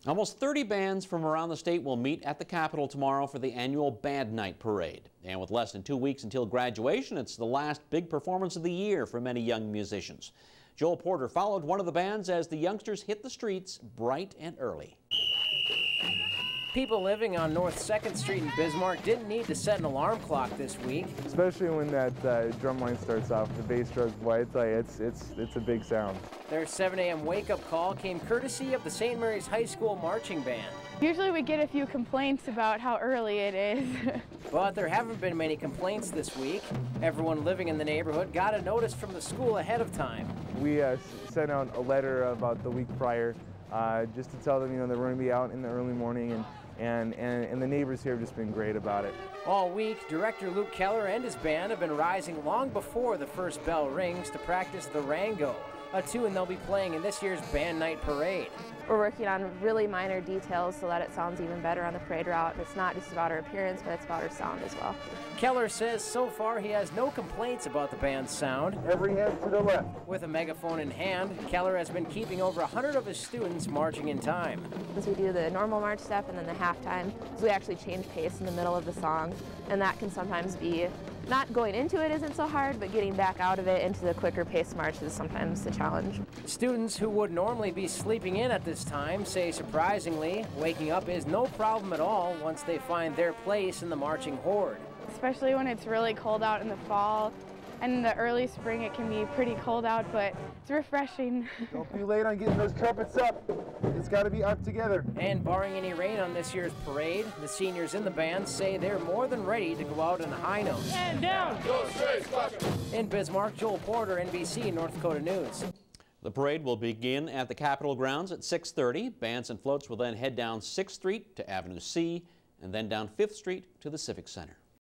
Almost 30 bands from around the state will meet at the Capitol tomorrow for the annual Band Night Parade. And with less than 2 weeks until graduation, it's the last big performance of the year for many young musicians. Joel Porter followed one of the bands as the youngsters hit the streets bright and early. People living on North 2nd Street in Bismarck didn't need to set an alarm clock this week. Especially when that drum line starts off, the bass drum, it's a big sound. Their 7 a.m. wake-up call came courtesy of the St. Mary's High School Marching Band. Usually we get a few complaints about how early it is. But there haven't been many complaints this week. Everyone living in the neighborhood got a notice from the school ahead of time. We sent out a letter about the week prior just to tell them, that we're going to be out in the early morning, and the neighbors here have just been great about it. All week, Director Luke Keller and his band have been rising long before the first bell rings to practice the Rango, a tune they'll be playing in this year's Band Night Parade. We're working on really minor details so that it sounds even better on the parade route. It's not just about our appearance, but it's about our sound as well. Keller says so far he has no complaints about the band's sound. Every hand to the left. With a megaphone in hand, Keller has been keeping over 100 of his students marching in time. As we do the normal march step and then the halftime, so we actually change pace in the middle of the song, and that can sometimes be, not going into it isn't so hard, but getting back out of it into the quicker pace march is sometimes a challenge. Students who would normally be sleeping in at this time say surprisingly, waking up is no problem at all once they find their place in the marching horde. Especially when it's really cold out in the fall, and in the early spring it can be pretty cold out, but it's refreshing. Don't be late on getting those trumpets up. It's got to be up together. And barring any rain on this year's parade, the seniors in the band say they're more than ready to go out on a high note. And down! Go straight, In Bismarck, Joel Porter, NBC North Dakota News. The parade will begin at the Capitol grounds at 6:30. Bands and floats will then head down 6th Street to Avenue C and then down 5th Street to the Civic Center.